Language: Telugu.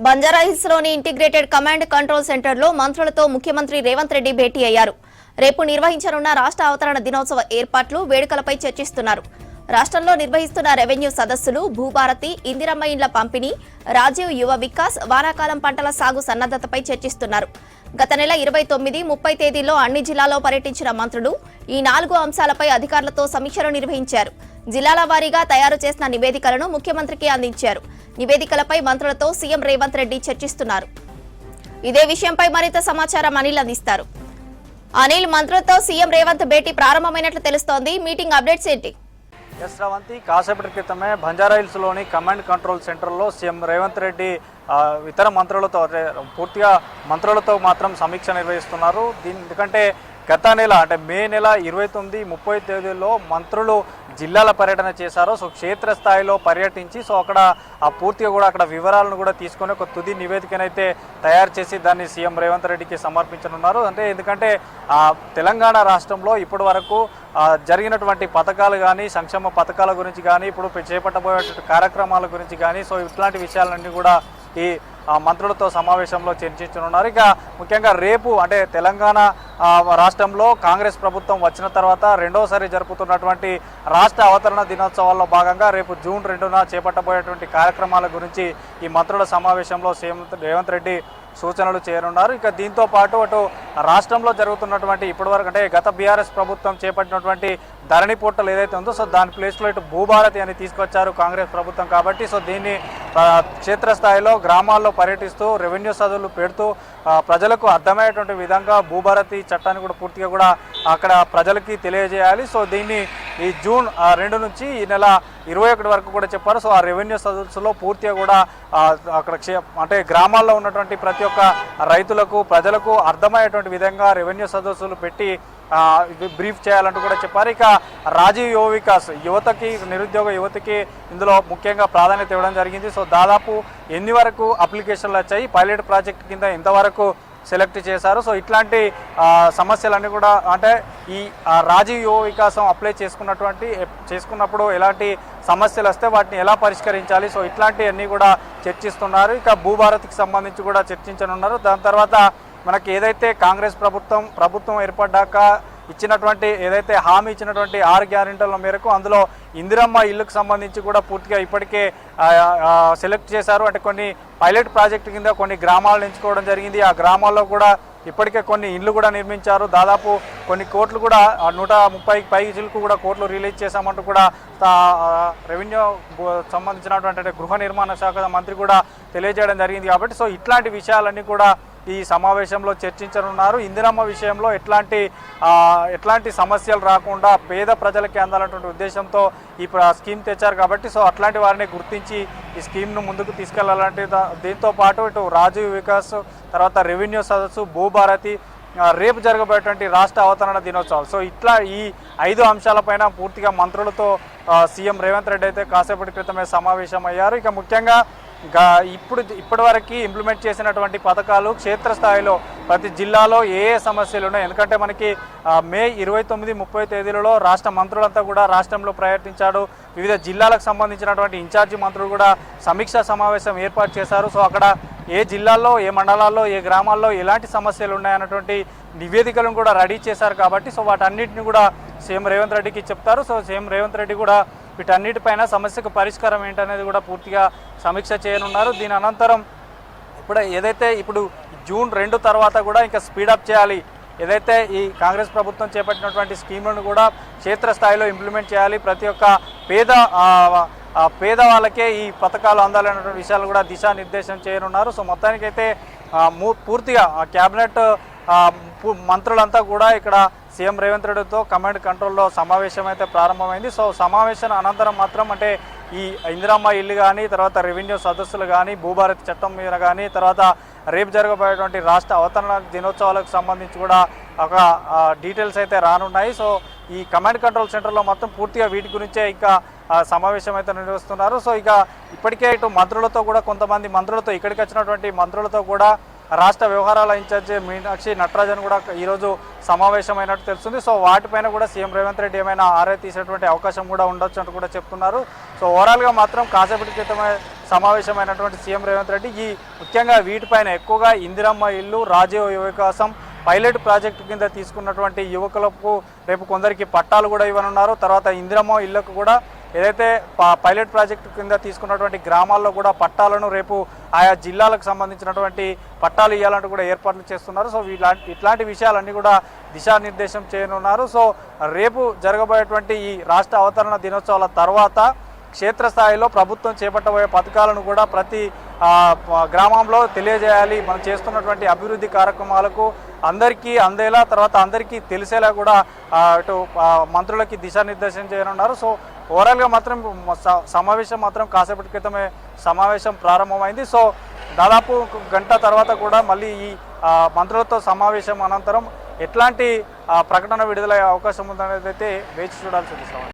బంజారాహిల్స్లోని ఇంటిగ్రేటెడ్ కమాండ్ కంట్రోల్ సెంటర్లో మంత్రులతో ముఖ్యమంత్రి రేవంత్ రెడ్డి భేటీ అయ్యారు. రేపు నిర్వహించనున్న రాష్ట్ర అవతరణ దినోత్సవ ఏర్పాట్లు, వేడుకలపై చర్చిస్తున్నారు. రాష్ట్రంలో నిర్వహిస్తున్న రెవెన్యూ సదస్సులు, భూభారతి, ఇందిరమ్మ ఇండ్ల పంపిణీ, రాజీవ్ యువ వికాస్, వానాకాలం పంటల సాగు సన్నద్ధతపై చర్చిస్తున్నారు. గత నెల 29, 30 తేదీల్లో అన్ని జిల్లాల్లో పర్యటించిన మంత్రులు ఈ 4 అంశాలపై అధికారులతో సమీక్షలు నిర్వహించారు. జిల్లాల వారీగా తయారు చేసిన నివేదికలను ముఖ్యమంత్రికి అందించారు. నివేదికలపై మంత్రులతో సీఎం రేవంత్ రెడ్డి చర్చిస్తున్నారు. ఇదే విషయంపై మరింత సమాచారం అనిల్ అందిస్తారు. అనిల్, మంత్రులతో సీఎం రేవంత్ భేటీ ప్రారంభమైనట్లు తెలుస్తోంది. మీటింగ్ అప్డేట్స్ ఏంటి? ఎస్ శ్రవంతి, కాసేపటి క్రితమే బంజారాహిల్స్లోని కమాండ్ కంట్రోల్ సెంటర్లో సీఎం రేవంత్ రెడ్డి ఇతర మంత్రులతో పూర్తిగా మంత్రులతో మాత్రం సమీక్ష నిర్వహిస్తున్నారు. ఎందుకంటే గత నెల అంటే మే నెల 29, 30 తేదీల్లో మంత్రులు జిల్లాల పర్యటన చేశారు. సో క్షేత్రస్థాయిలో పర్యటించి అక్కడ పూర్తిగా కూడా అక్కడ వివరాలను కూడా తీసుకొని ఒక తుది నివేదికనైతే తయారు చేసి దాన్ని సీఎం రేవంత్ రెడ్డికి సమర్పించనున్నారు. ఎందుకంటే తెలంగాణ రాష్ట్రంలో ఇప్పటి వరకు జరిగినటువంటి పథకాలు కానీ, సంక్షేమ పథకాల గురించి కానీ, ఇప్పుడు చేపట్టబోయేటువంటి కార్యక్రమాల గురించి కానీ, సో ఇట్లాంటి విషయాలన్నీ కూడా ఈ మంత్రులతో సమావేశంలో చర్చించనున్నారు. ఇక ముఖ్యంగా రేపు అంటే తెలంగాణ రాష్ట్రంలో కాంగ్రెస్ ప్రభుత్వం వచ్చిన తర్వాత రెండోసారి జరుపుతున్నటువంటి రాష్ట్ర అవతరణ దినోత్సవాల్లో భాగంగా రేపు జూన్ 2న చేపట్టబోయేటువంటి కార్యక్రమాల గురించి ఈ మంత్రుల సమావేశంలో సీఎం రేవంత్ రెడ్డి సూచనలు చేయనున్నారు. ఇక దీంతో పాటు అటు రాష్ట్రంలో జరుగుతున్నటువంటి ఇప్పటివరకు అంటే గత బీఆర్ఎస్ ప్రభుత్వం చేపట్టినటువంటి ధరణి పోర్టల్ ఏదైతే ఉందో సో దాని ప్లేస్లో ఇటు భూభారతి అని తీసుకొచ్చారు కాంగ్రెస్ ప్రభుత్వం. కాబట్టి సో దీన్ని క్షేత్రస్థాయిలో గ్రామాల్లో పర్యటిస్తూ రెవెన్యూ సదువులు పెడుతూ ప్రజలకు అర్థమయ్యేటువంటి విధంగా భూభారతి చట్టాన్ని కూడా పూర్తిగా కూడా అక్కడ ప్రజలకి తెలియజేయాలి. సో దీన్ని ఈ జూన్ 2 నుంచి ఈ నెల 21 వరకు కూడా చెప్పారు. సో ఆ రెవెన్యూ సదస్సులో పూర్తిగా కూడా అక్కడ అంటే గ్రామాల్లో ఉన్నటువంటి ప్రతి ఒక్క రైతులకు, ప్రజలకు అర్థమయ్యేటువంటి విధంగా రెవెన్యూ సదస్సులు పెట్టి బ్రీఫ్ చేయాలంటూ కూడా చెప్పారు. ఇక రాజీవ్ యువ వికాస్, యువతకి, నిరుద్యోగ యువతకి ఇందులో ముఖ్యంగా ప్రాధాన్యత ఇవ్వడం జరిగింది. సో దాదాపు ఎన్ని వరకు అప్లికేషన్లు వచ్చాయి, పైలట్ ప్రాజెక్ట్ కింద ఎంతవరకు సెలెక్ట్ చేశారు, సో ఇట్లాంటి సమస్యలన్నీ కూడా అంటే ఈ రాజీవ్ యువ వికాసం అప్లై చేసుకున్నప్పుడు ఎలాంటి సమస్యలు వస్తే వాటిని ఎలా పరిష్కరించాలి, సో ఇట్లాంటివన్నీ కూడా చర్చిస్తున్నారు. ఇక భూభారతికి సంబంధించి కూడా చర్చించనున్నారు. దాని తర్వాత మనకి ఏదైతే కాంగ్రెస్ ప్రభుత్వం ఏర్పడ్డాక ఇచ్చినటువంటి ఏదైతే హామీ ఇచ్చినటువంటి 6 గ్యారెంటీల మేరకు అందులో ఇందిరమ్మ ఇల్లుకు సంబంధించి కూడా పూర్తిగా ఇప్పటికే సెలెక్ట్ చేశారు. అంటే కొన్ని పైలట్ ప్రాజెక్టు కింద కొన్ని గ్రామాలను ఎంచుకోవడం జరిగింది. ఆ గ్రామాల్లో కూడా ఇప్పటికే కొన్ని ఇళ్ళు కూడా నిర్మించారు. దాదాపు కొన్ని కోట్లు కూడా 130కి పైచిలకు కూడా కోట్లు రిలీజ్ చేశామంటూ కూడా రెవెన్యూ సంబంధించినటువంటి గృహ నిర్మాణ శాఖ మంత్రి కూడా తెలియజేయడం జరిగింది. కాబట్టి సో ఇట్లాంటి విషయాలన్నీ కూడా ఈ సమావేశంలో చర్చించనున్నారు. ఇందిరమ్మ విషయంలో ఎట్లాంటి సమస్యలు రాకుండా పేద ప్రజలకి అందాలన్నటువంటి ఉద్దేశంతో ఈ స్కీమ్ తెచ్చారు. కాబట్టి సో అట్లాంటి వారిని గుర్తించి ఈ స్కీమ్ను ముందుకు తీసుకెళ్లాలంటే దీంతో పాటు ఇటు రాజీవ్ వికాస్, తర్వాత రెవెన్యూ సదస్సు, భూభారతి, రేపు జరగబోయేటువంటి రాష్ట్ర అవతరణ దినోత్సవాలు, సో ఇట్లా ఈ 5 అంశాలపైన పూర్తిగా మంత్రులతో సీఎం రేవంత్ రెడ్డి అయితే కాసేపటి క్రితమే సమావేశం అయ్యారు. ఇక ముఖ్యంగా ఇప్పటివరకు ఇంప్లిమెంట్ చేసినటువంటి పథకాలు క్షేత్రస్థాయిలో ప్రతి జిల్లాలో ఏ సమస్యలు ఉన్నాయి, ఎందుకంటే మనకి మే 29, 30 తేదీలలో రాష్ట్ర మంత్రులంతా కూడా రాష్ట్రంలో పర్యటించారు. వివిధ జిల్లాలకు సంబంధించినటువంటి ఇన్ఛార్జి మంత్రులు కూడా సమీక్షా సమావేశం ఏర్పాటు చేశారు. సో అక్కడ ఏ జిల్లాల్లో, ఏ మండలాల్లో, ఏ గ్రామాల్లో ఎలాంటి సమస్యలు ఉన్నాయన్నటువంటి నివేదికలను కూడా రెడీ చేశారు. కాబట్టి సో వాటన్నిటిని కూడా సీఎం రేవంత్ రెడ్డికి చెప్తారు. సో సీఎం రేవంత్ రెడ్డి కూడా వీటన్నిటిపైన సమస్యకు పరిష్కారం ఏంటనేది కూడా పూర్తిగా సమీక్ష చేయనున్నారు. దీని అనంతరం ఇప్పుడు జూన్ 2 తర్వాత కూడా ఇంకా స్పీడప్ చేయాలి. ఏదైతే ఈ కాంగ్రెస్ ప్రభుత్వం చేపట్టినటువంటి స్కీములను కూడా క్షేత్రస్థాయిలో ఇంప్లిమెంట్ చేయాలి. ప్రతి ఒక్క పేద వాళ్ళకే ఈ పథకాలు అందాలన్నటువంటి విషయాలు కూడా దిశానిర్దేశం చేయనున్నారు. సో మొత్తానికైతే పూర్తిగా క్యాబినెట్ మంత్రులంతా కూడా ఇక్కడ సీఎం రేవంత్ రెడ్డితో కమాండ్ కంట్రోల్లో సమావేశం అయితే ప్రారంభమైంది. సో సమావేశం అనంతరం మాత్రం అంటే ఈ ఇందిరమ్మ ఇల్లు కానీ, తర్వాత రెవెన్యూ సదస్సులు కానీ, భూభారతి చట్టం మీద కానీ, తర్వాత రేపు జరగబోయేటువంటి రాష్ట్ర అవతరణ దినోత్సవాలకు సంబంధించి కూడా ఒక డీటెయిల్స్ అయితే రానున్నాయి. సో ఈ కమాండ్ కంట్రోల్ సెంటర్లో మొత్తం పూర్తిగా వీటి గురించే ఇంకా సమావేశం అయితే నిర్వహిస్తున్నారు. సో ఇక ఇప్పటికే ఇటు మంత్రులతో కూడా కొంతమంది మంత్రులతో ఇక్కడికి వచ్చినటువంటి మంత్రులతో కూడా రాష్ట్ర వ్యవహారాల ఇన్ఛార్జి మీనాక్షి నటరాజన్ కూడా ఈరోజు సమావేశమైనట్టు తెలుస్తుంది. సో వాటిపైన కూడా సీఎం రేవంత్ రెడ్డి ఏమైనా ఆరా తీసేటువంటి అవకాశం కూడా ఉండొచ్చు అంటూ కూడా చెప్తున్నారు. సో ఓవరాల్గా మాత్రం కాసేపటి క్రితమే సమావేశమైనటువంటి సీఎం రేవంత్ రెడ్డి ముఖ్యంగా వీటిపైన ఎక్కువగా ఇందిరమ్మ ఇల్లు, రాజీవ్ వికాసం, పైలట్ ప్రాజెక్టు కింద తీసుకున్నటువంటి యువకులకు రేపు కొందరికి పట్టాలు కూడా ఇవ్వనున్నారు. తర్వాత ఇందిరమ్మ ఇళ్లకు కూడా ఏదైతే పైలట్ ప్రాజెక్టు కింద తీసుకున్నటువంటి గ్రామాల్లో కూడా పట్టాలను రేపు ఆయా జిల్లాలకు సంబంధించినటువంటి పట్టాలు ఇవ్వాలంటూ కూడా ఏర్పాట్లు చేస్తున్నారు. సో ఇట్లాంటి విషయాలన్నీ కూడా దిశానిర్దేశం చేయనున్నారు. సో రేపు జరగబోయేటువంటి ఈ రాష్ట్ర అవతరణ దినోత్సవాల తర్వాత క్షేత్రస్థాయిలో ప్రభుత్వం చేపట్టబోయే పథకాలను కూడా ప్రతి గ్రామంలో తెలియజేయాలి. మనం చేస్తున్నటువంటి అభివృద్ధి కార్యక్రమాలకు అందరికీ అందేలా, తర్వాత అందరికీ తెలిసేలా కూడా ఇటు మంత్రులకి దిశానిర్దేశం చేయనున్నారు. సో ఓవరాల్గా మాత్రం సమావేశం మాత్రం కాసేపటి క్రితమే సమావేశం ప్రారంభమైంది. సో దాదాపు గంట తర్వాత కూడా మళ్ళీ ఈ మంత్రులతో సమావేశం అనంతరం ఎట్లాంటి ప్రకటన విడుదలయ్యే అవకాశం ఉందనేది అయితే వేచి చూడాల్సి ఉంది.